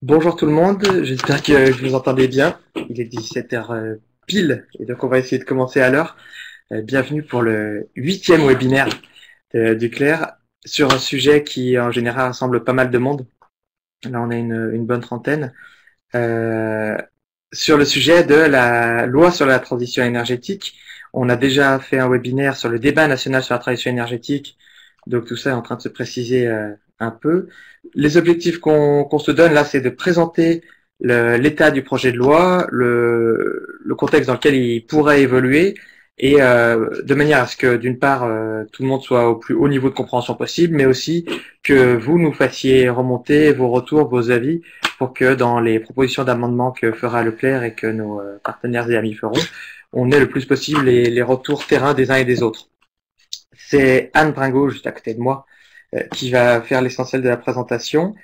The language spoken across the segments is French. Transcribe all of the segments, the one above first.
Bonjour tout le monde, j'espère que vous entendez bien. Il est 17h pile, et donc on va essayer de commencer à l'heure. Bienvenue pour le 8e webinaire du Clair sur un sujet qui en général rassemble pas mal de monde. Là on a une bonne trentaine. Sur le sujet de la loi sur la transition énergétique, on a déjà fait un webinaire sur le débat national sur la transition énergétique, donc tout ça est en train de se préciser un peu. Les objectifs qu'on se donne là, c'est de présenter l'état du projet de loi, le contexte dans lequel il pourrait évoluer, et de manière à ce que d'une part tout le monde soit au plus haut niveau de compréhension possible, mais aussi que vous nous fassiez remonter vos retours, vos avis, pour que dans les propositions d'amendement que fera Leclerc et que nos partenaires et amis feront, on ait le plus possible les retours terrain des uns et des autres. C'est Anne Bringot, juste à côté de moi, qui va faire l'essentiel de la présentation.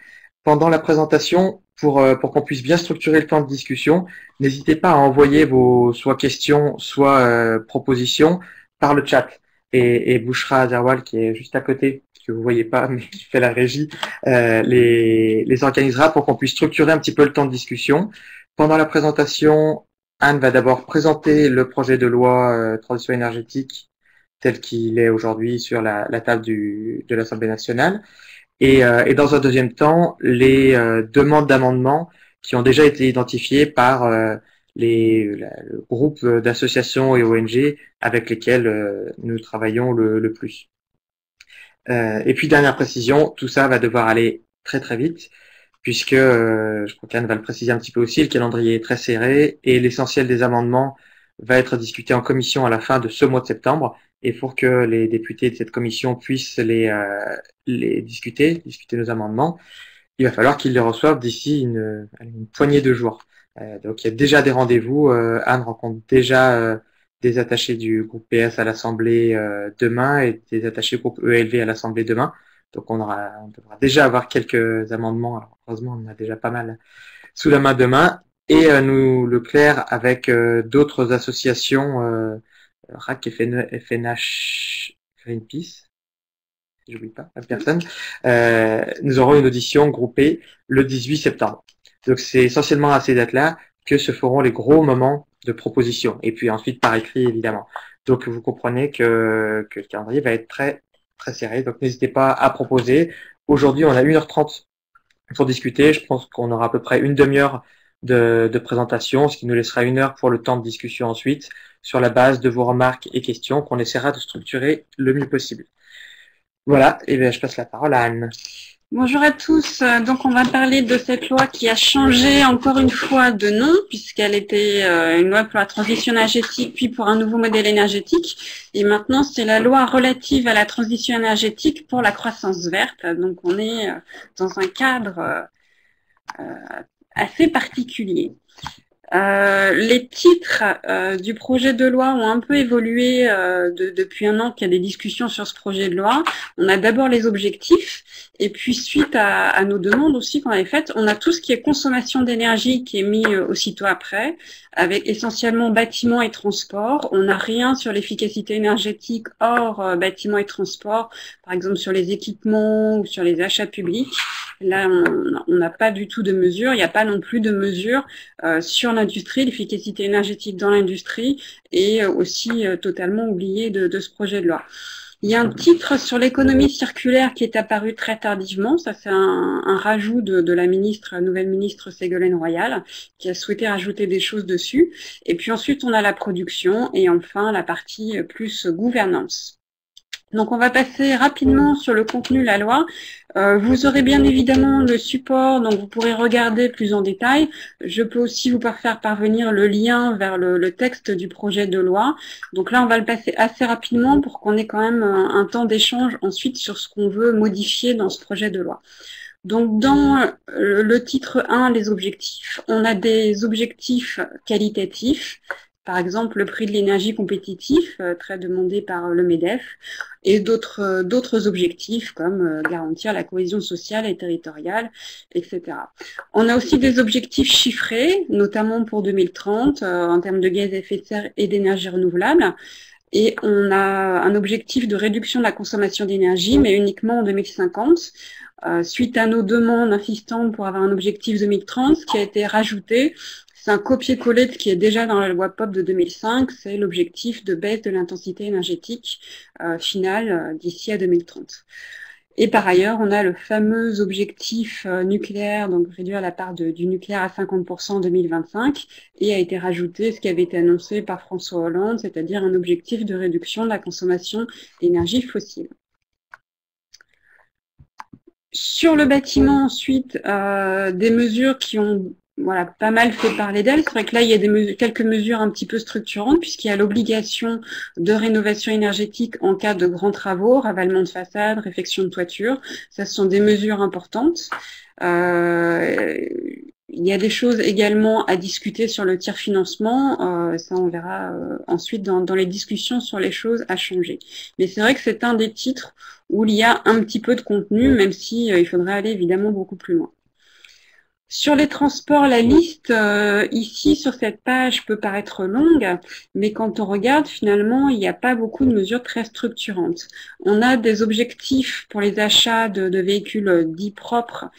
Pendant la présentation, pour qu'on puisse bien structurer le temps de discussion, n'hésitez pas à envoyer vos soit questions, soit propositions par le chat. Et Bouchra Azerwal, qui est juste à côté, que vous voyez pas, mais qui fait la régie, les organisera pour qu'on puisse structurer un petit peu le temps de discussion. Pendant la présentation, Anne va d'abord présenter le projet de loi transition énergétique tel qu'il est aujourd'hui sur la table de l'Assemblée nationale. Et dans un deuxième temps, les demandes d'amendement qui ont déjà été identifiées par le groupe d'associations et ONG avec lesquels nous travaillons le plus. Et puis, dernière précision, tout ça va devoir aller très très vite, puisque, je crois qu'Anne va le préciser un petit peu aussi, le calendrier est très serré et l'essentiel des amendements va être discuté en commission à la fin de ce mois de septembre. Et pour que les députés de cette commission puissent les discuter nos amendements, il va falloir qu'ils les reçoivent d'ici une poignée de jours. Donc il y a déjà des rendez-vous. Anne rencontre déjà des attachés du groupe PS à l'Assemblée demain et des attachés du groupe ELV à l'Assemblée demain. Donc on devra déjà avoir quelques amendements. Alors, heureusement, on en a déjà pas mal sous la main demain. Et nous, Leclerc, avec d'autres associations, RAC, FNH, Greenpeace, j'oublie pas, personne, nous aurons une audition groupée le 18 septembre. Donc c'est essentiellement à ces dates-là que se feront les gros moments de proposition. Et puis ensuite par écrit, évidemment. Donc vous comprenez que le calendrier va être très, très serré. Donc n'hésitez pas à proposer. Aujourd'hui, on a 1h30 pour discuter. Je pense qu'on aura à peu près une demi-heure de présentation, ce qui nous laissera 1 heure pour le temps de discussion ensuite, sur la base de vos remarques et questions qu'on essaiera de structurer le mieux possible. Voilà, et bien je passe la parole à Anne. Bonjour à tous. Donc, on va parler de cette loi qui a changé encore une fois de nom, puisqu'elle était une loi pour la transition énergétique, puis pour un nouveau modèle énergétique. Et maintenant, c'est la loi relative à la transition énergétique pour la croissance verte. Donc, on est dans un cadre assez particulier. Les titres du projet de loi ont un peu évolué depuis un an qu'il y a des discussions sur ce projet de loi. On a d'abord les objectifs, et puis suite à nos demandes aussi qu'on avait faites, on a tout ce qui est consommation d'énergie qui est mis aussitôt après, avec essentiellement bâtiments et transports. On n'a rien sur l'efficacité énergétique hors bâtiments et transports, par exemple sur les équipements ou sur les achats publics. Là, on n'a pas du tout de mesures. Il n'y a pas non plus de mesures sur l'industrie, l'efficacité énergétique dans l'industrie, et aussi totalement oublié de ce projet de loi. Il y a un titre sur l'économie circulaire qui est apparu très tardivement. Ça, c'est un rajout de la nouvelle ministre Ségolène Royal, qui a souhaité rajouter des choses dessus. Et puis ensuite, on a la production et enfin la partie plus gouvernance. Donc, on va passer rapidement sur le contenu de la loi. Vous aurez bien évidemment le support, donc vous pourrez regarder plus en détail. Je peux aussi vous faire parvenir le lien vers le texte du projet de loi. Donc là, on va le passer assez rapidement pour qu'on ait quand même un temps d'échange ensuite sur ce qu'on veut modifier dans ce projet de loi. Donc, dans le titre 1, les objectifs, on a des objectifs qualitatifs. Par exemple, le prix de l'énergie compétitif, très demandé par le MEDEF, et d'autres objectifs comme garantir la cohésion sociale et territoriale, etc. On a aussi des objectifs chiffrés, notamment pour 2030, en termes de gaz à effet de serre et d'énergie renouvelable. Et on a un objectif de réduction de la consommation d'énergie, mais uniquement en 2050. suite à nos demandes insistantes pour avoir un objectif 2030, ce qui a été rajouté, c'est un copier-coller de ce qui est déjà dans la loi POP de 2005, c'est l'objectif de baisse de l'intensité énergétique finale d'ici à 2030. Et par ailleurs, on a le fameux objectif nucléaire, donc réduire la part du nucléaire à 50% en 2025, et a été rajouté ce qui avait été annoncé par François Hollande, c'est-à-dire un objectif de réduction de la consommation d'énergie fossile. Sur le bâtiment, ensuite, des mesures qui ont pas mal fait parler d'elles. C'est vrai que là, il y a quelques mesures un petit peu structurantes, puisqu'il y a l'obligation de rénovation énergétique en cas de grands travaux, ravalement de façade, réfection de toiture. Ça, ce sont des mesures importantes. Il y a des choses également à discuter sur le tiers financement. Ça, on verra ensuite dans les discussions sur les choses à changer. Mais c'est vrai que c'est un des titres où il y a un petit peu de contenu, même si il faudrait aller évidemment beaucoup plus loin. Sur les transports, la liste ici sur cette page peut paraître longue, mais quand on regarde, finalement, il n'y a pas beaucoup de mesures très structurantes. On a des objectifs pour les achats de véhicules dits propres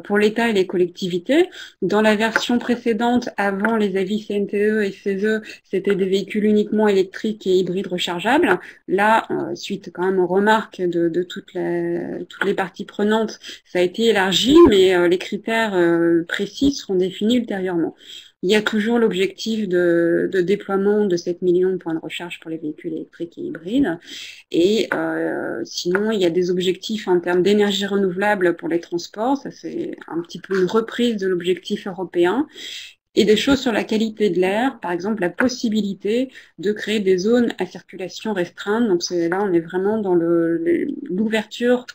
pour l'État et les collectivités. Dans la version précédente, avant les avis CNTE et CESE, c'était des véhicules uniquement électriques et hybrides rechargeables. Là, suite quand même aux remarques de toutes les parties prenantes, ça a été élargi, mais les critères précis seront définis ultérieurement. Il y a toujours l'objectif de déploiement de 7 millions de points de recharge pour les véhicules électriques et hybrides. Et sinon, il y a des objectifs en termes d'énergie renouvelable pour les transports. Ça, c'est un petit peu une reprise de l'objectif européen. Et des choses sur la qualité de l'air, par exemple la possibilité de créer des zones à circulation restreinte. Donc là, on est vraiment dans l'ouverture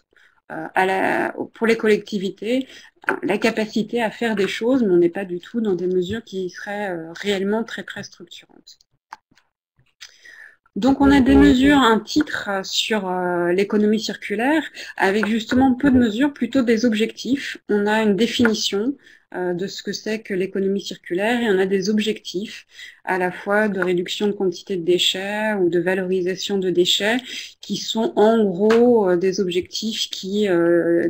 pour les collectivités, la capacité à faire des choses, mais on n'est pas du tout dans des mesures qui seraient réellement très, très structurantes. Donc, on a des mesures, un titre sur l'économie circulaire, avec justement peu de mesures, plutôt des objectifs. On a une définition de ce que c'est que l'économie circulaire et on a des objectifs à la fois de réduction de quantité de déchets ou de valorisation de déchets qui sont en gros des objectifs qui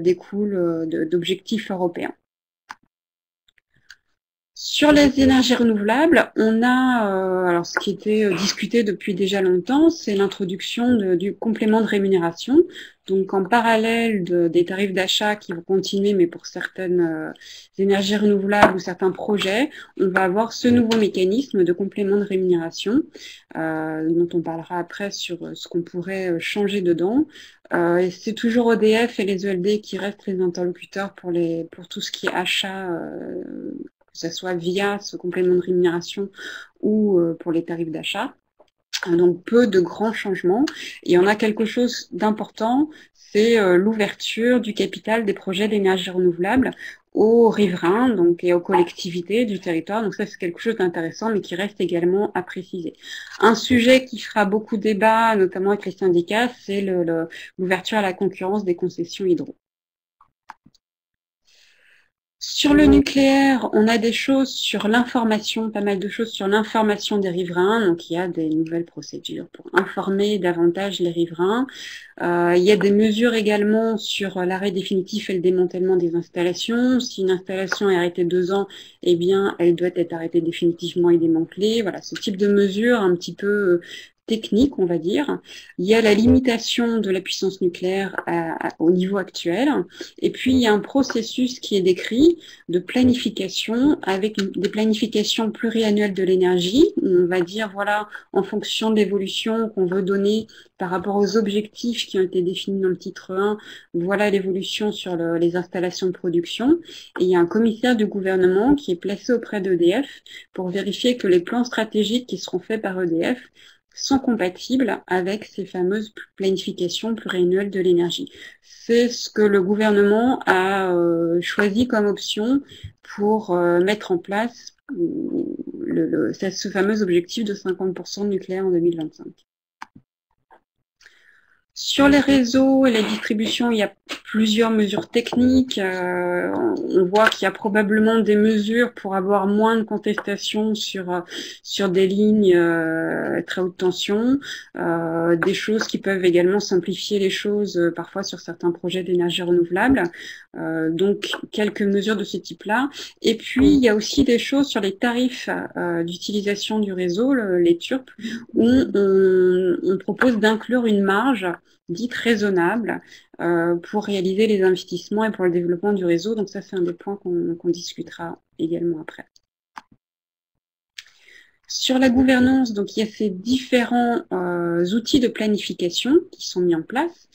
découlent d'objectifs européens. Sur les énergies renouvelables, on a, alors ce qui était discuté depuis déjà longtemps, c'est l'introduction du complément de rémunération. Donc en parallèle des tarifs d'achat qui vont continuer, mais pour certaines énergies renouvelables ou certains projets, on va avoir ce nouveau mécanisme de complément de rémunération, dont on parlera après sur ce qu'on pourrait changer dedans. Et c'est toujours EDF et les ELD qui restent les interlocuteurs pour tout ce qui est achat, que ce soit via ce complément de rémunération ou pour les tarifs d'achat. Donc peu de grands changements. Et on a quelque chose d'important, c'est l'ouverture du capital des projets d'énergie renouvelable aux riverains donc, et aux collectivités du territoire. Donc ça, c'est quelque chose d'intéressant, mais qui reste également à préciser. Un sujet qui fera beaucoup débat, notamment avec les syndicats, c'est l'ouverture à la concurrence des concessions hydro. Sur le nucléaire, on a des choses sur l'information, pas mal de choses sur l'information des riverains. Donc, il y a des nouvelles procédures pour informer davantage les riverains. Il y a des mesures également sur l'arrêt définitif et le démantèlement des installations. Si une installation est arrêtée 2 ans, eh bien, elle doit être arrêtée définitivement et démantelée. Voilà, ce type de mesures un petit peu technique, on va dire. Il y a la limitation de la puissance nucléaire au niveau actuel. Et puis, il y a un processus qui est décrit de planification avec des planifications pluriannuelles de l'énergie. On va dire, voilà, en fonction de l'évolution qu'on veut donner par rapport aux objectifs qui ont été définis dans le titre 1, voilà l'évolution sur les installations de production. Et il y a un commissaire du gouvernement qui est placé auprès d'EDF pour vérifier que les plans stratégiques qui seront faits par EDF sont compatibles avec ces fameuses planifications pluriannuelles de l'énergie. C'est ce que le gouvernement a choisi comme option pour mettre en place ce fameux objectif de 50% de nucléaire en 2025. Sur les réseaux et les distributions, il y a plusieurs mesures techniques. On voit qu'il y a probablement des mesures pour avoir moins de contestations sur des lignes très haute tension, des choses qui peuvent également simplifier les choses parfois sur certains projets d'énergie renouvelable. Donc, quelques mesures de ce type-là. Et puis, il y a aussi des choses sur les tarifs d'utilisation du réseau, les TURP, où on propose d'inclure une marge dite raisonnable pour réaliser les investissements et pour le développement du réseau. Donc ça, c'est un des points qu'on discutera également après. Sur la gouvernance, donc il y a ces différents outils de planification qui sont mis en place.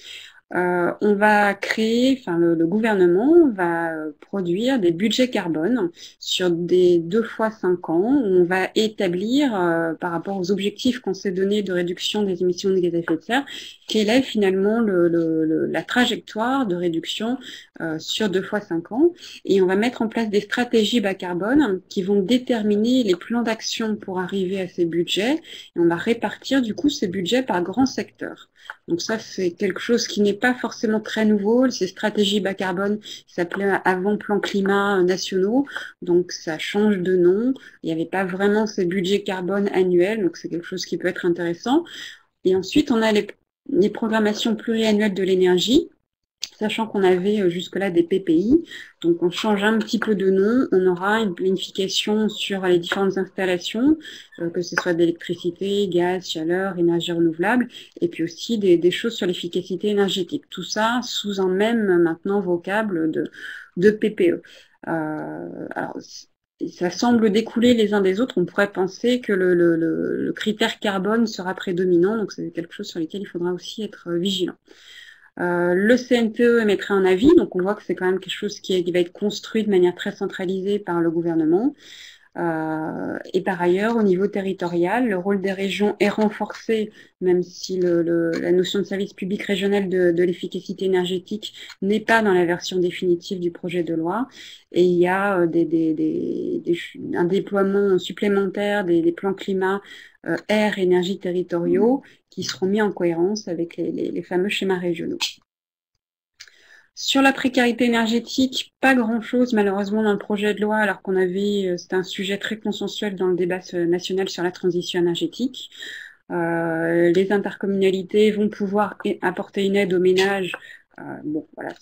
On va créer, enfin le gouvernement va produire des budgets carbone sur des 2 fois 5 ans. On va établir par rapport aux objectifs qu'on s'est donnés de réduction des émissions de gaz à effet de serre, quelle est finalement la trajectoire de réduction sur 2 fois 5 ans. Et on va mettre en place des stratégies bas carbone qui vont déterminer les plans d'action pour arriver à ces budgets. Et on va répartir du coup ces budgets par grands secteurs. Donc ça, c'est quelque chose qui n'est pas forcément très nouveau. Ces stratégies bas carbone s'appelaient avant plans climat nationaux, donc ça change de nom. Il n'y avait pas vraiment ces budgets carbone annuels, donc c'est quelque chose qui peut être intéressant. Et ensuite, on a les programmations pluriannuelles de l'énergie, sachant qu'on avait jusque-là des PPI. Donc on change un petit peu de nom, on aura une planification sur les différentes installations, que ce soit d'électricité, gaz, chaleur, énergie renouvelable, et puis aussi des choses sur l'efficacité énergétique. Tout ça sous un même maintenant vocable de PPE. Alors, ça semble découler les uns des autres. On pourrait penser que le critère carbone sera prédominant, donc c'est quelque chose sur lequel il faudra aussi être vigilant. Le CNTE émettrait un avis, donc on voit que c'est quand même quelque chose qui va être construit de manière très centralisée par le gouvernement. Et par ailleurs, au niveau territorial, le rôle des régions est renforcé, même si la notion de service public régional de l'efficacité énergétique n'est pas dans la version définitive du projet de loi. Et il y a un déploiement supplémentaire des plans climat, air, énergie territoriaux qui seront mis en cohérence avec les fameux schémas régionaux. Sur la précarité énergétique, pas grand-chose malheureusement dans le projet de loi, alors qu'on avait, c'était un sujet très consensuel dans le débat national sur la transition énergétique. Les intercommunalités vont pouvoir apporter une aide aux ménages. Bon, voilà,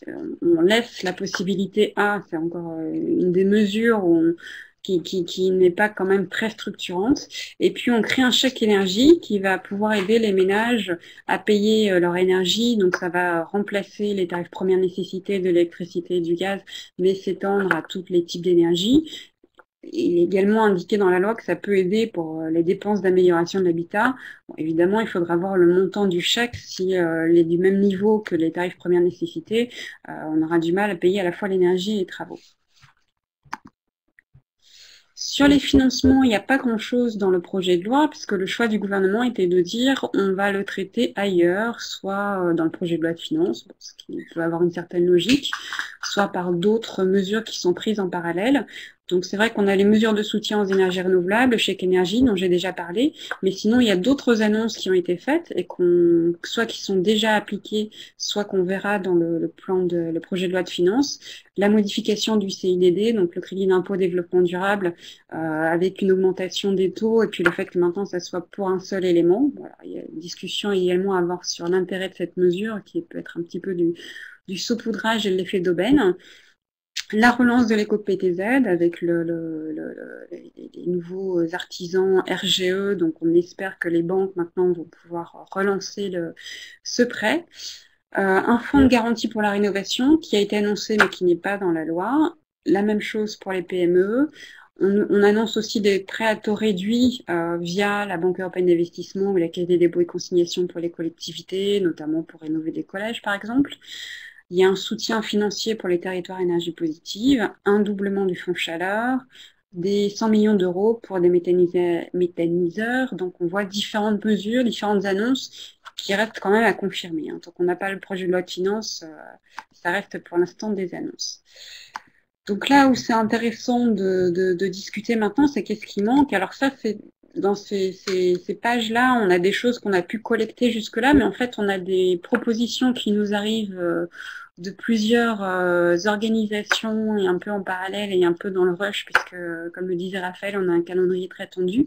on laisse la possibilité c'est encore une des mesures où qui n'est pas quand même très structurante. Et puis, on crée un chèque énergie qui va pouvoir aider les ménages à payer leur énergie. Donc, ça va remplacer les tarifs première nécessité de l'électricité et du gaz, mais s'étendre à tous les types d'énergie. Il est également indiqué dans la loi que ça peut aider pour les dépenses d'amélioration de l'habitat. Bon, évidemment, il faudra voir le montant du chèque. Si il est du même niveau que les tarifs première nécessité, on aura du mal à payer à la fois l'énergie et les travaux. Sur les financements, il n'y a pas grand-chose dans le projet de loi, puisque le choix du gouvernement était de dire on va le traiter ailleurs, soit dans le projet de loi de finances, ce qui peut avoir une certaine logique, soit par d'autres mesures qui sont prises en parallèle. Donc c'est vrai qu'on a les mesures de soutien aux énergies renouvelables, chèque énergie dont j'ai déjà parlé, mais sinon il y a d'autres annonces qui ont été faites et soit qui sont déjà appliquées, soit qu'on verra dans le projet de loi de finances. La modification du CIDD, donc le crédit d'impôt développement durable, avec une augmentation des taux et puis le fait que maintenant ça soit pour un seul élément. Voilà, il y a une discussion également à avoir sur l'intérêt de cette mesure qui peut être un petit peu du saupoudrage et de l'effet d'aubaine. La relance de l'éco-PTZ avec les nouveaux artisans RGE, donc on espère que les banques maintenant vont pouvoir relancer ce prêt. Un fonds de garantie pour la rénovation qui a été annoncé mais qui n'est pas dans la loi. La même chose pour les PME. On annonce aussi des prêts à taux réduits via la Banque européenne d'investissement ou la Caisse des dépôts et consignations pour les collectivités, notamment pour rénover des collèges par exemple. Il y a un soutien financier pour les territoires énergie positive, un doublement du fonds chaleur, des 100 millions d'euros pour des méthaniseurs. Donc on voit différentes mesures, différentes annonces qui restent quand même à confirmer. Tant qu'on n'a pas le projet de loi de finances, ça reste pour l'instant des annonces. Donc là où c'est intéressant de discuter maintenant, c'est qu'est-ce qui manque. Alors ça, c'est dans ces pages-là, on a des choses qu'on a pu collecter jusque-là, mais en fait, on a des propositions qui nous arrivent de plusieurs organisations et un peu en parallèle et un peu dans le rush, puisque, comme le disait Raphaël, on a un calendrier très tendu.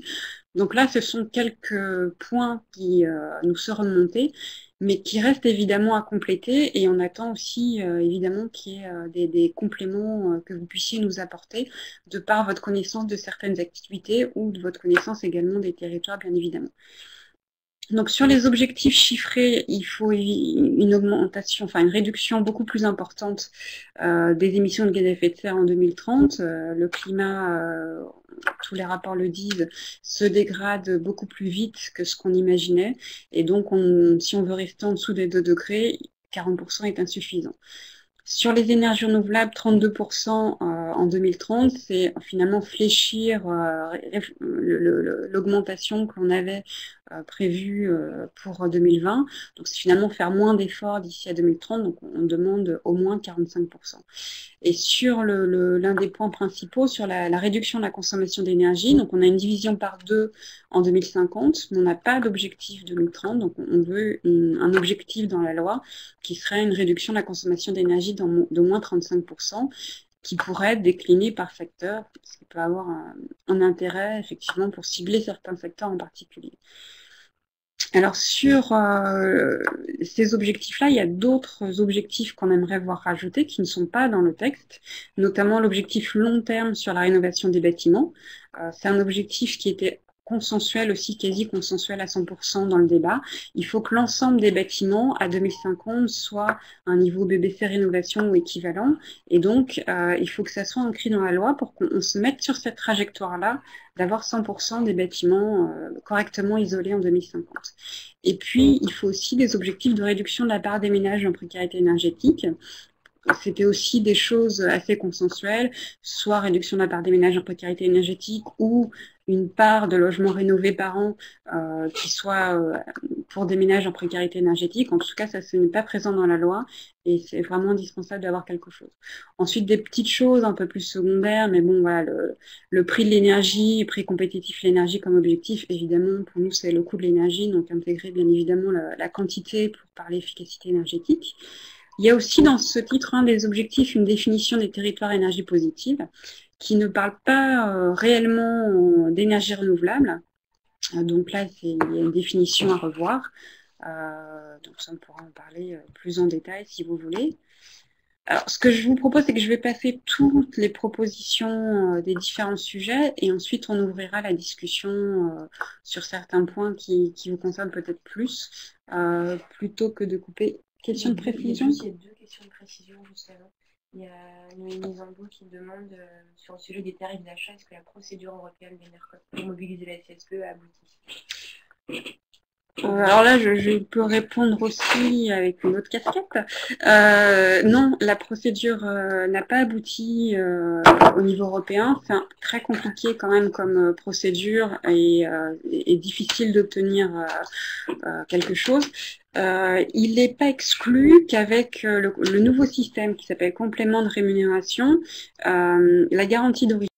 Donc là, ce sont quelques points qui nous sont remontés, mais qui restent évidemment à compléter, et on attend aussi évidemment qu'il y ait des compléments que vous puissiez nous apporter de par votre connaissance de certaines activités ou de votre connaissance également des territoires, bien évidemment. Donc sur les objectifs chiffrés, il faut une augmentation, enfin une réduction beaucoup plus importante des émissions de gaz à effet de serre en 2030. Le climat, tous les rapports le disent, se dégrade beaucoup plus vite que ce qu'on imaginait. Et donc, si on veut rester en dessous des 2 degrés, 40% est insuffisant. Sur les énergies renouvelables, 32% en 2030, c'est finalement fléchir l'augmentation que l'on avait prévue pour 2020. Donc, c'est finalement faire moins d'efforts d'ici à 2030. Donc, on demande au moins 45%. Et sur l'un des points principaux, sur la réduction de la consommation d'énergie, donc on a une division par 2 en 2050, mais on n'a pas d'objectif 2030, donc on veut un objectif dans la loi qui serait une réduction de la consommation d'énergie d'au moins 35%, qui pourrait être décliné par secteur, ce qui peut avoir un intérêt effectivement pour cibler certains secteurs en particulier. Alors sur ces objectifs-là, il y a d'autres objectifs qu'on aimerait voir rajoutés qui ne sont pas dans le texte, notamment l'objectif long terme sur la rénovation des bâtiments. C'est un objectif qui était consensuel aussi, quasi consensuel à 100% dans le débat. Il faut que l'ensemble des bâtiments à 2050 soit un niveau BBC rénovation ou équivalent. Et donc, il faut que ça soit inscrit dans la loi pour qu'on se mette sur cette trajectoire-là d'avoir 100% des bâtiments correctement isolés en 2050. Et puis, il faut aussi des objectifs de réduction de la part des ménages en précarité énergétique. C'était aussi des choses assez consensuelles, soit réduction de la part des ménages en précarité énergétique ou une part de logements rénovés par an qui soit pour des ménages en précarité énergétique. En tout cas, ça, ce n'est pas présent dans la loi et c'est vraiment indispensable d'avoir quelque chose. Ensuite, des petites choses un peu plus secondaires, mais bon, voilà, le prix de l'énergie, prix compétitif de l'énergie comme objectif, évidemment, pour nous, c'est le coût de l'énergie, donc intégrer bien évidemment la quantité pour parler efficacité énergétique. Il y a aussi dans ce titre 1 des objectifs une définition des territoires énergie positive qui ne parle pas réellement d'énergie renouvelable. Donc là, il y a une définition à revoir. Donc ça, on pourra en parler plus en détail si vous voulez. Alors, ce que je vous propose, c'est que je vais passer toutes les propositions des différents sujets et ensuite on ouvrira la discussion sur certains points qui vous concernent peut-être plus, plutôt que de couper. Question de précision? Il y a 2 questions de précision juste avant. Il y a Noémie Zambo qui demande sur le sujet des tarifs d'achat, est-ce que la procédure européenne d'ENERCOP pour mobiliser la CSPE a abouti? Alors là, je peux répondre aussi avec une autre casquette. Non, la procédure n'a pas abouti au niveau européen. C'est très compliqué quand même comme procédure et difficile d'obtenir quelque chose. Il n'est pas exclu qu'avec le nouveau système qui s'appelle complément de rémunération, la garantie d'origine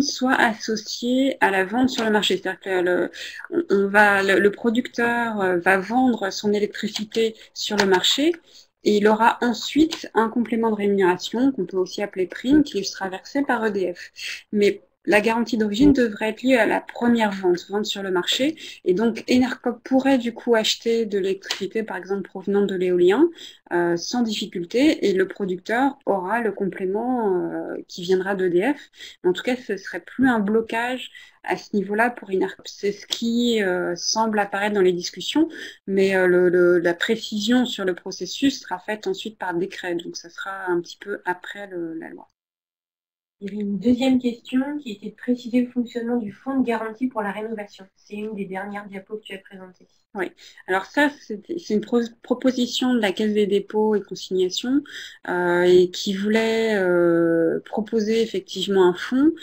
soit associé à la vente sur le marché. C'est-à-dire que le producteur va vendre son électricité sur le marché et il aura ensuite un complément de rémunération qu'on peut aussi appeler prime qui sera versé par EDF. Mais la garantie d'origine devrait être liée à la première vente sur le marché. Et donc, ENERCOP pourrait du coup acheter de l'électricité, par exemple, provenant de l'éolien, sans difficulté. Et le producteur aura le complément qui viendra d'EDF. En tout cas, ce serait plus un blocage à ce niveau-là pour ENERCOP. C'est ce qui semble apparaître dans les discussions. Mais la précision sur le processus sera faite ensuite par décret. Donc, ça sera un petit peu après la loi. Il y avait une deuxième question qui était de préciser le fonctionnement du fonds de garantie pour la rénovation. C'est une des dernières diapos que tu as présentées. Oui, alors ça, c'est une proposition de la Caisse des dépôts et consignations et qui voulait proposer effectivement un fonds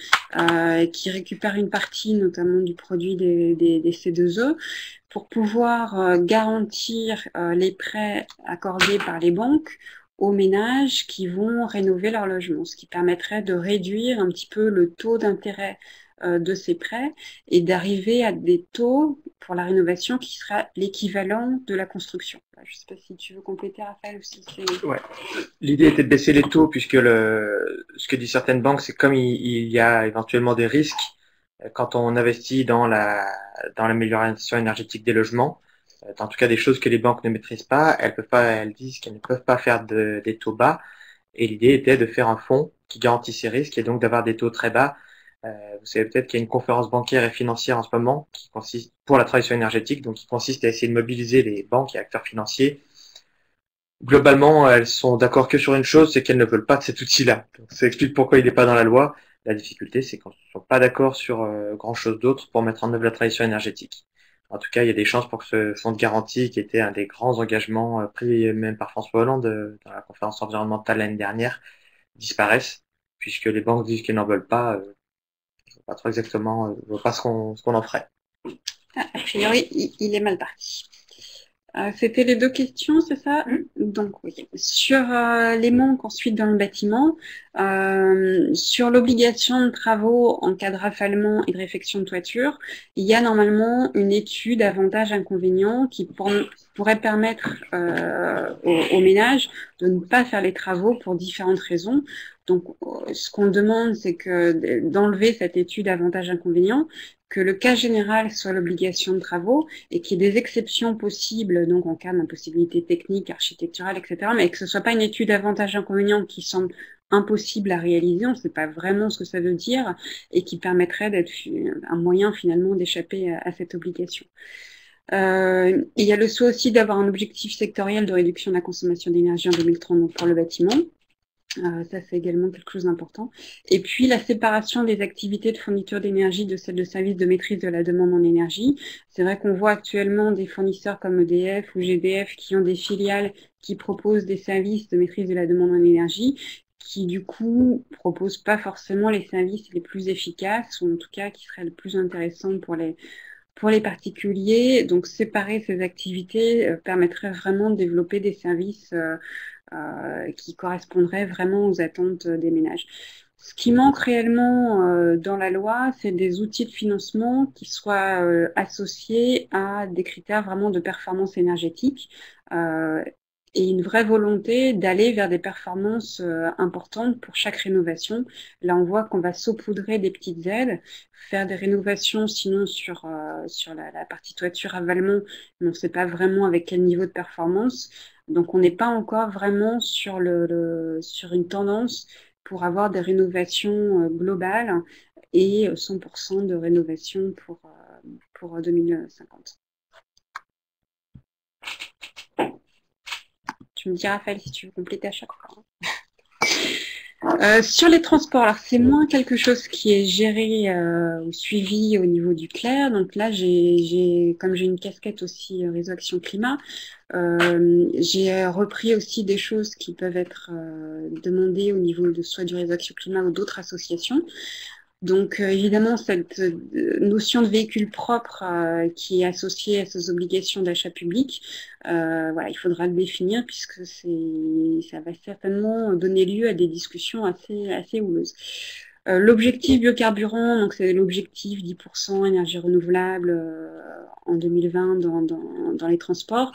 qui récupère une partie notamment du produit des C2E pour pouvoir garantir les prêts accordés par les banques aux ménages qui vont rénover leur logement, ce qui permettrait de réduire un petit peu le taux d'intérêt de ces prêts et d'arriver à des taux pour la rénovation qui sera l'équivalent de la construction. Je ne sais pas si tu veux compléter, Raphaël, ou si c'est... Ouais. L'idée était de baisser les taux puisque ce que disent certaines banques, c'est comme il y a éventuellement des risques quand on investit dans l'amélioration énergétique des logements, en tout cas des choses que les banques ne maîtrisent pas, elles disent qu'elles ne peuvent pas faire des taux bas. Et l'idée était de faire un fonds qui garantit ces risques et donc d'avoir des taux très bas. Vous savez peut-être qu'il y a une conférence bancaire et financière en ce moment qui consiste pour la transition énergétique, donc qui consiste à essayer de mobiliser les banques et acteurs financiers. Globalement, elles sont d'accord que sur une chose, c'est qu'elles ne veulent pas de cet outil-là. Donc, ça explique pourquoi il n'est pas dans la loi. La difficulté, c'est qu'on ne sont pas d'accord sur grand-chose d'autre pour mettre en œuvre la transition énergétique. En tout cas, il y a des chances pour que ce fonds de garantie, qui était un des grands engagements pris même par François Hollande dans la conférence environnementale l'année dernière, disparaisse, puisque les banques disent qu'elles n'en veulent pas. Je ne sais pas trop exactement, je ne vois pas ce qu'on en ferait. A priori, il est mal parti. C'était les 2 questions, c'est ça? Donc, oui. Sur les manques ensuite dans le bâtiment, sur l'obligation de travaux en cas de rafalement et de réfection de toiture, il y a normalement une étude avantages-inconvénients qui pourrait permettre aux ménages de ne pas faire les travaux pour différentes raisons. Donc, ce qu'on demande, c'est d'enlever cette étude avantages-inconvénients, que le cas général soit l'obligation de travaux et qu'il y ait des exceptions possibles, donc en cas d'impossibilité technique, architecturale, etc., mais que ce ne soit pas une étude avantages-inconvénients qui semble impossible à réaliser, on ne sait pas vraiment ce que ça veut dire, et qui permettrait d'être un moyen finalement d'échapper à cette obligation. Il y a le souhait aussi d'avoir un objectif sectoriel de réduction de la consommation d'énergie en 2030 donc pour le bâtiment. Ça, c'est également quelque chose d'important. Et puis, la séparation des activités de fourniture d'énergie de celles de services de maîtrise de la demande en énergie. C'est vrai qu'on voit actuellement des fournisseurs comme EDF ou GDF qui ont des filiales qui proposent des services de maîtrise de la demande en énergie, qui du coup proposent pas forcément les services les plus efficaces, ou en tout cas qui seraient les plus intéressants pour les particuliers. Donc, séparer ces activités permettrait vraiment de développer des services qui correspondraient vraiment aux attentes des ménages. Ce qui manque réellement dans la loi, c'est des outils de financement qui soient associés à des critères vraiment de performance énergétique et une vraie volonté d'aller vers des performances importantes pour chaque rénovation. Là, on voit qu'on va saupoudrer des petites aides, faire des rénovations sinon sur la partie toiture avalement, mais on ne sait pas vraiment avec quel niveau de performance. Donc, on n'est pas encore vraiment sur une tendance pour avoir des rénovations globales et 100% de rénovation pour 2050. Tu me dis, Raphaël, si tu veux compléter à chaque fois. Sur les transports, alors c'est moins quelque chose qui est géré ou suivi au niveau du CLER. Donc là, comme j'ai une casquette aussi réseau Action Climat, j'ai repris aussi des choses qui peuvent être demandées au niveau de soit du réseau Action Climat ou d'autres associations. Donc évidemment, cette notion de véhicule propre qui est associée à ces obligations d'achat public, voilà, il faudra le définir puisque ça va certainement donner lieu à des discussions assez houleuses. L'objectif biocarburant, donc c'est l'objectif 10% énergie renouvelable en 2020 dans les transports.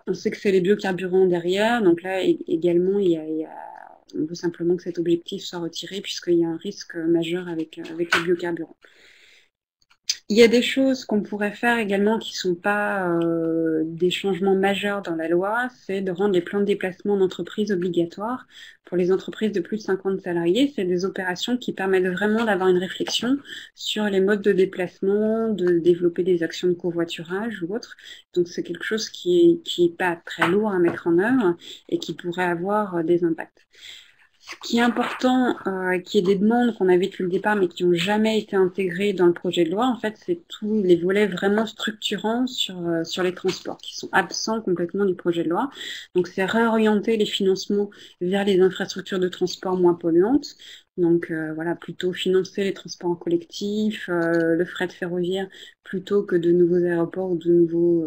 On sait que c'est les biocarburants derrière, donc là également on veut simplement que cet objectif soit retiré puisqu'il y a un risque majeur avec les biocarburants. Il y a des choses qu'on pourrait faire également qui ne sont pas des changements majeurs dans la loi, c'est de rendre les plans de déplacement d'entreprise obligatoires pour les entreprises de plus de 50 salariés. C'est des opérations qui permettent vraiment d'avoir une réflexion sur les modes de déplacement, de développer des actions de covoiturage ou autre. Donc c'est quelque chose qui est pas très lourd à mettre en œuvre et qui pourrait avoir des impacts. Ce qui est important, qui est des demandes qu'on avait depuis le départ, mais qui n'ont jamais été intégrées dans le projet de loi, en fait, c'est tous les volets vraiment structurants sur les transports, qui sont absents complètement du projet de loi. Donc, c'est réorienter les financements vers les infrastructures de transport moins polluantes. Donc voilà, plutôt financer les transports en collectif, le fret ferroviaire, plutôt que de nouveaux aéroports ou de nouveaux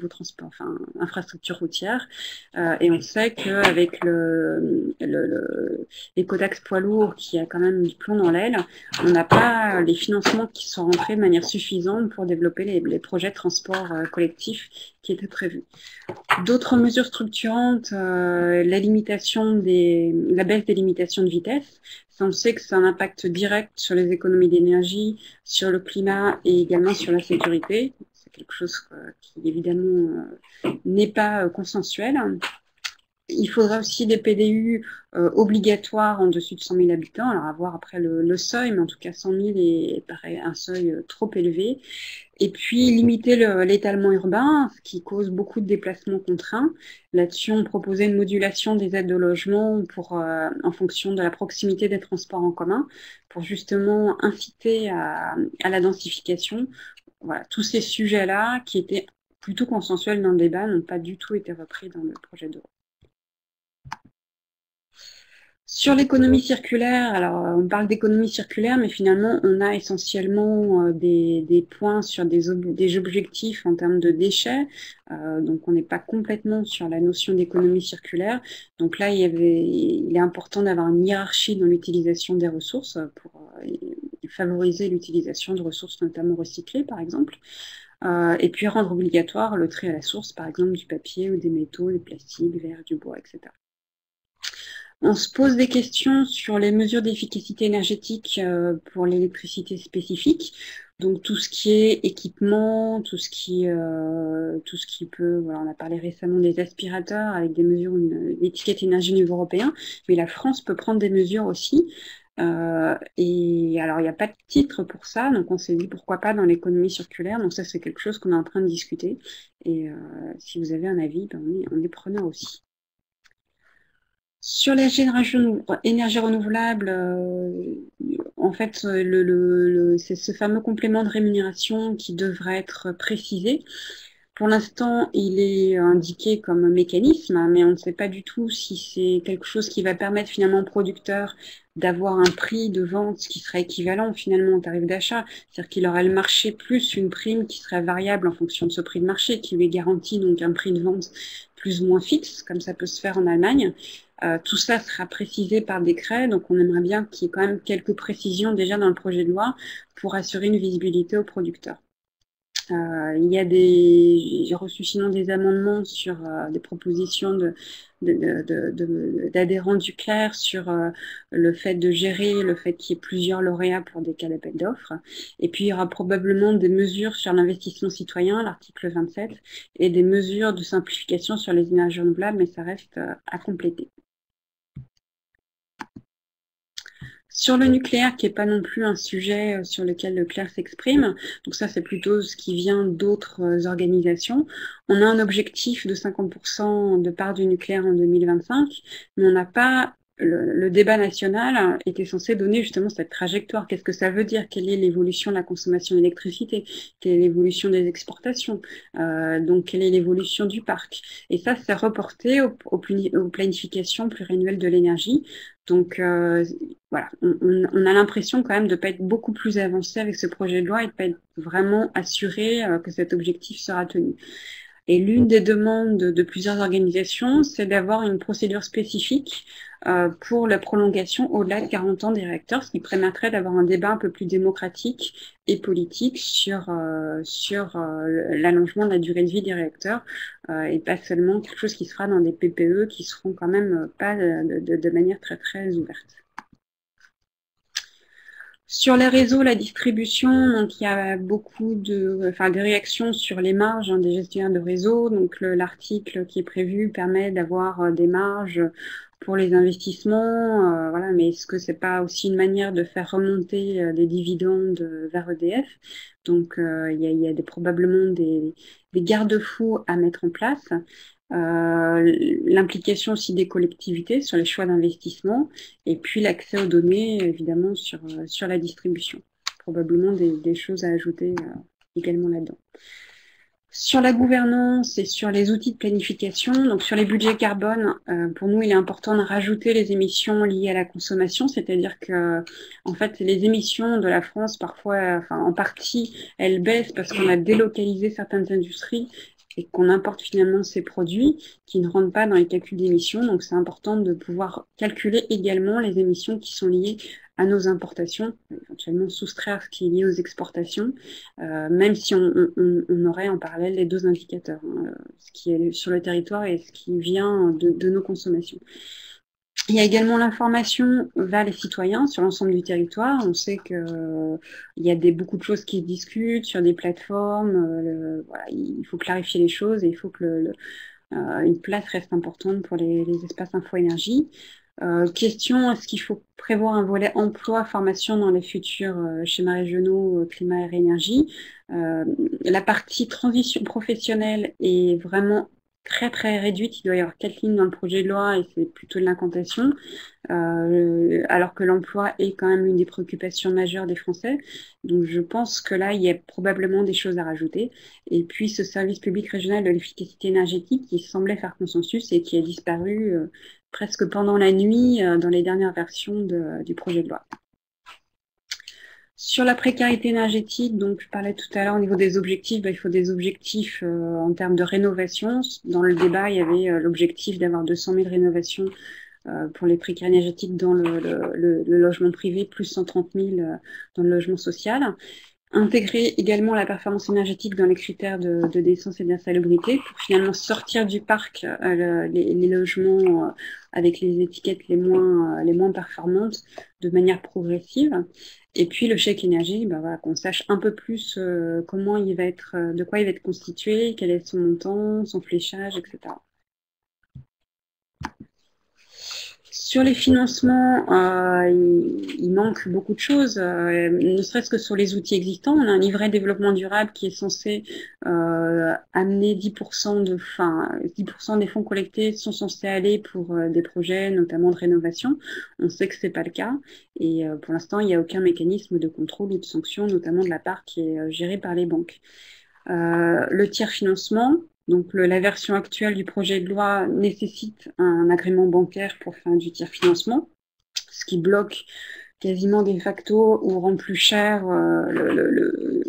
transports, enfin infrastructures routières. Et on sait qu'avec l'écotaxe poids lourd qui a quand même du plomb dans l'aile, on n'a pas les financements qui sont rentrés de manière suffisante pour développer les projets de transport collectif qui étaient prévus. D'autres mesures structurantes, la baisse des limitations de vitesse. Ça, on sait que c'est un impact direct sur les économies d'énergie, sur le climat et également sur la sécurité. C'est quelque chose qui évidemment n'est pas consensuel. Il faudra aussi des PDU obligatoires en dessus de 100 000 habitants. Alors, à voir après le seuil, mais en tout cas, 100 000 est pareil, un seuil trop élevé. Et puis, limiter l'étalement urbain, ce qui cause beaucoup de déplacements contraints. Là-dessus, on proposait une modulation des aides au logement en fonction de la proximité des transports en commun, pour justement inciter à la densification. Voilà, tous ces sujets-là, qui étaient plutôt consensuels dans le débat, n'ont pas du tout été repris dans le projet de loi. Sur l'économie circulaire, alors on parle d'économie circulaire, mais finalement on a essentiellement des points sur des objectifs en termes de déchets, donc on n'est pas complètement sur la notion d'économie circulaire. Donc là il est important d'avoir une hiérarchie dans l'utilisation des ressources pour favoriser l'utilisation de ressources notamment recyclées par exemple. Et puis rendre obligatoire le tri à la source, par exemple du papier ou des métaux, du plastique, du verre, du bois, etc. On se pose des questions sur les mesures d'efficacité énergétique pour l'électricité spécifique. Donc tout ce qui est équipement, tout ce qui peut, voilà, on a parlé récemment des aspirateurs avec des mesures, une étiquette énergie au niveau européen, mais la France peut prendre des mesures aussi. Et alors il n'y a pas de titre pour ça, donc on s'est dit pourquoi pas dans l'économie circulaire. Donc ça c'est quelque chose qu'on est en train de discuter. Et si vous avez un avis, ben, on est preneur aussi. Sur les énergies renouvelables, en fait, c'est ce fameux complément de rémunération qui devrait être précisé. Pour l'instant, il est indiqué comme mécanisme, mais on ne sait pas du tout si c'est quelque chose qui va permettre finalement aux producteurs d'avoir un prix de vente qui serait équivalent finalement au tarif d'achat. C'est-à-dire qu'il aurait le marché plus une prime qui serait variable en fonction de ce prix de marché, qui lui garantit donc un prix de vente plus ou moins fixe, comme ça peut se faire en Allemagne. Tout ça sera précisé par décret, donc on aimerait bien qu'il y ait quand même quelques précisions déjà dans le projet de loi pour assurer une visibilité aux producteurs. J'ai reçu sinon des amendements sur des propositions d'adhérents du clerc sur le fait de gérer, le fait qu'il y ait plusieurs lauréats pour des cas d'appel d'offres. Et puis il y aura probablement des mesures sur l'investissement citoyen, l'article 27, et des mesures de simplification sur les énergies renouvelables, mais ça reste à compléter. Sur le nucléaire, qui n'est pas non plus un sujet sur lequel le clerc s'exprime, donc ça c'est plutôt ce qui vient d'autres organisations, on a un objectif de 50% de part du nucléaire en 2025, mais on n'a pas... Le débat national était censé donner justement cette trajectoire. Qu'est-ce que ça veut dire? Quelle est l'évolution de la consommation d'électricité? Quelle est l'évolution des exportations? Donc, quelle est l'évolution du parc? Et ça, c'est reporté aux planifications pluriannuelles de l'énergie. Donc, voilà, on a l'impression quand même de ne pas être beaucoup plus avancé avec ce projet de loi et de ne pas être vraiment assuré que cet objectif sera tenu. Et l'une des demandes de plusieurs organisations, c'est d'avoir une procédure spécifique pour la prolongation au-delà de 40 ans des réacteurs, ce qui permettrait d'avoir un débat un peu plus démocratique et politique sur l'allongement de la durée de vie des réacteurs et pas seulement quelque chose qui sera dans des PPE qui seront quand même pas de manière très très ouverte. Sur les réseaux, la distribution, donc il y a beaucoup des réactions sur les marges des gestionnaires de réseau. Donc l'article qui est prévu permet d'avoir des marges pour les investissements, voilà, mais est-ce que c'est pas aussi une manière de faire remonter des dividendes vers EDF? Donc il y a probablement des garde-fous à mettre en place. L'implication aussi des collectivités sur les choix d'investissement et puis l'accès aux données évidemment sur la distribution. Probablement des choses à ajouter également là-dedans. Sur la gouvernance et sur les outils de planification, donc sur les budgets carbone, pour nous, il est important de rajouter les émissions liées à la consommation, c'est-à-dire que, en fait, les émissions de la France, parfois, enfin, en partie, elles baissent parce qu'on a délocalisé certaines industries et qu'on importe finalement ces produits qui ne rentrent pas dans les calculs d'émissions. Donc, c'est important de pouvoir calculer également les émissions qui sont liées à nos importations, éventuellement soustraire ce qui est lié aux exportations, même si on aurait en parallèle les deux indicateurs, hein, ce qui est sur le territoire et ce qui vient de nos consommations. Il y a également l'information vers les citoyens sur l'ensemble du territoire. On sait qu'il y a beaucoup de choses qui se discutent sur des plateformes. Voilà, il faut clarifier les choses et il faut que une place reste importante pour les espaces info-énergie. Question, est-ce qu'il faut prévoir un volet emploi-formation dans les futurs schémas régionaux climat et énergie? La partie transition professionnelle est vraiment très très réduite. Il doit y avoir 4 lignes dans le projet de loi et c'est plutôt de l'incantation, alors que l'emploi est quand même une des préoccupations majeures des Français. Donc je pense que là, il y a probablement des choses à rajouter. Et puis ce service public régional de l'efficacité énergétique qui semblait faire consensus et qui a disparu presque pendant la nuit dans les dernières versions du projet de loi. Sur la précarité énergétique, donc je parlais tout à l'heure au niveau des objectifs, il faut des objectifs en termes de rénovation. Dans le débat, il y avait l'objectif d'avoir 200 000 rénovations pour les précaires énergétiques dans le logement privé, plus 130 000 dans le logement social. Intégrer également la performance énergétique dans les critères de décence et d'insalubrité pour finalement sortir du parc les logements avec les étiquettes les moins performantes de manière progressive. Et puis le chèque énergie, voilà, qu'on sache un peu plus comment il va être, de quoi il va être constitué, quel est son montant, son fléchage, etc. Sur les financements, il manque beaucoup de choses, ne serait-ce que sur les outils existants. On a un livret développement durable qui est censé amener 10% 10% des fonds collectés sont censés aller pour des projets, notamment de rénovation. On sait que c'est pas le cas et pour l'instant, il n'y a aucun mécanisme de contrôle ou de sanction, notamment de la part qui est gérée par les banques. Le tiers financement. Donc la version actuelle du projet de loi nécessite un agrément bancaire pour faire du tiers financement, ce qui bloque quasiment de facto ou rend plus cher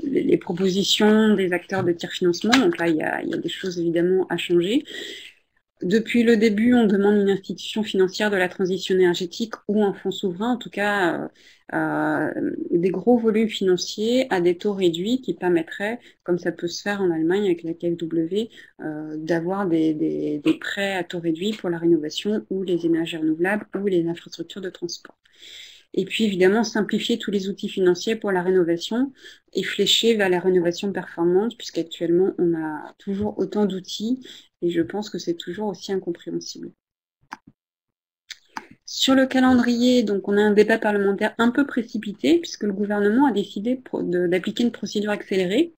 les propositions des acteurs de tiers financement. Donc là, il y a des choses évidemment à changer. Depuis le début, on demande une institution financière de la transition énergétique ou un fonds souverain, en tout cas des gros volumes financiers à des taux réduits qui permettraient, comme ça peut se faire en Allemagne avec la KfW, d'avoir des prêts à taux réduit pour la rénovation ou les énergies renouvelables ou les infrastructures de transport. Et puis évidemment, simplifier tous les outils financiers pour la rénovation et flécher vers la rénovation performante, puisqu'actuellement, on a toujours autant d'outils et je pense que c'est toujours aussi incompréhensible. Sur le calendrier, donc on a un débat parlementaire un peu précipité, puisque le gouvernement a décidé d'appliquer une procédure accélérée,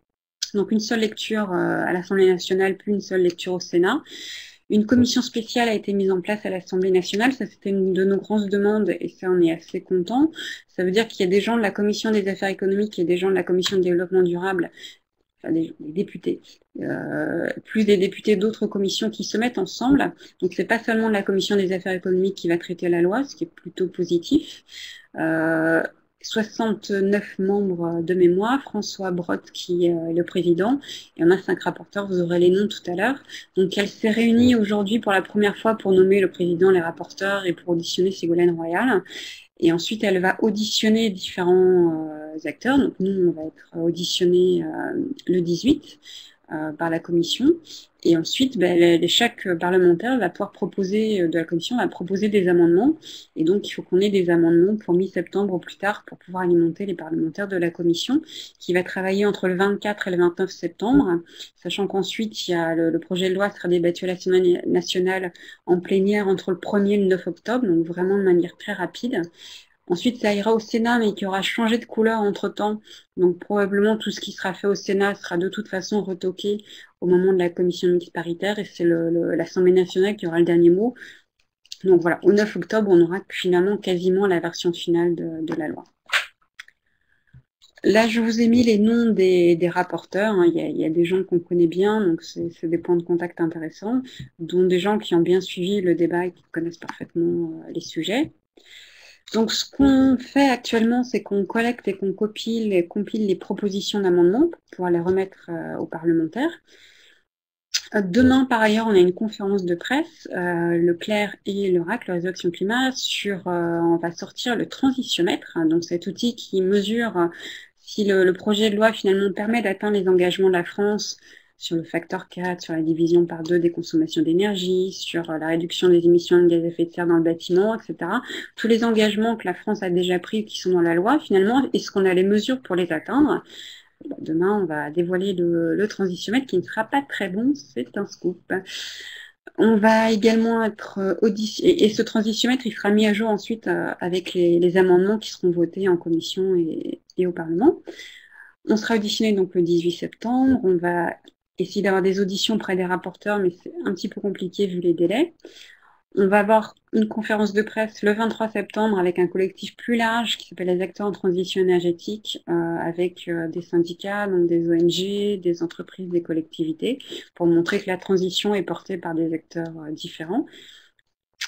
donc une seule lecture à l'Assemblée nationale, puis une seule lecture au Sénat. Une commission spéciale a été mise en place à l'Assemblée nationale. Ça, c'était une de nos grandes demandes et ça, on est assez content. Ça veut dire qu'il y a des gens de la commission des affaires économiques et des gens de la commission de développement durable, enfin des députés, plus des députés d'autres commissions qui se mettent ensemble. Donc, c'est pas seulement la commission des affaires économiques qui va traiter la loi, ce qui est plutôt positif. 69 membres de mémoire, François Brotte qui est le président, et on a 5 rapporteurs, vous aurez les noms tout à l'heure. Donc elle s'est réunie aujourd'hui pour la première fois pour nommer le président, les rapporteurs et pour auditionner Ségolène Royal. Et ensuite elle va auditionner différents acteurs. Donc nous on va être auditionnés le 18 par la commission. Et ensuite, chaque parlementaire va pouvoir proposer, de la commission, va proposer des amendements. Et donc, il faut qu'on ait des amendements pour mi-septembre ou plus tard pour pouvoir alimenter les parlementaires de la commission qui va travailler entre le 24 et le 29 septembre, sachant qu'ensuite, il y a le projet de loi sera débattu à l'Assemblée nationale en plénière entre le 1er et le 9 octobre, donc vraiment de manière très rapide. Ensuite, ça ira au Sénat, mais qui aura changé de couleur entre-temps. Donc, probablement, tout ce qui sera fait au Sénat sera de toute façon retoqué au moment de la commission mixte paritaire. Et c'est l'Assemblée nationale qui aura le dernier mot. Donc, voilà, au 9 octobre, on aura finalement quasiment la version finale de la loi. Là, je vous ai mis les noms des rapporteurs. Hein. Il y a des gens qu'on connaît bien, donc c'est des points de contact intéressants, dont des gens qui ont bien suivi le débat et qui connaissent parfaitement les sujets. Donc, ce qu'on fait actuellement, c'est qu'on collecte et qu'on compile les propositions d'amendements pour pouvoir les remettre aux parlementaires. Demain, par ailleurs, on a une conférence de presse, le CLER et le RAC, le réseau Action Climat, on va sortir le transitiomètre, hein, donc cet outil qui mesure si le projet de loi finalement permet d'atteindre les engagements de la France sur le facteur 4, sur la division par 2 des consommations d'énergie, sur la réduction des émissions de gaz à effet de serre dans le bâtiment, etc. Tous les engagements que la France a déjà pris qui sont dans la loi, finalement, est-ce qu'on a les mesures pour les atteindre? Demain, on va dévoiler le transitiomètre qui ne sera pas très bon, c'est un scoop. On va également être auditionné, et ce transitiomètre, il sera mis à jour ensuite avec les amendements qui seront votés en commission et au Parlement. On sera auditionné donc le 18 septembre. On va essayer d'avoir des auditions près des rapporteurs, mais c'est un petit peu compliqué vu les délais. On va avoir une conférence de presse le 23 septembre avec un collectif plus large qui s'appelle les acteurs en transition énergétique, avec des syndicats, donc des ONG, des entreprises, des collectivités, pour montrer que la transition est portée par des acteurs différents.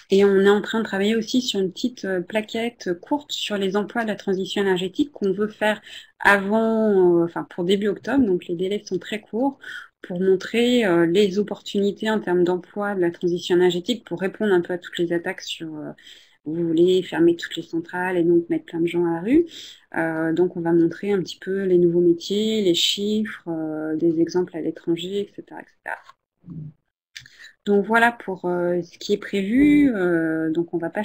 Et on est en train de travailler aussi sur une petite plaquette courte sur les emplois de la transition énergétique qu'on veut faire avant, pour début octobre, donc les délais sont très courts, pour montrer les opportunités en termes d'emploi de la transition énergétique pour répondre un peu à toutes les attaques sur vous voulez fermer toutes les centrales et donc mettre plein de gens à la rue. Donc on va montrer un petit peu les nouveaux métiers, les chiffres, des exemples à l'étranger, etc., etc. Donc voilà pour ce qui est prévu. Donc on va pas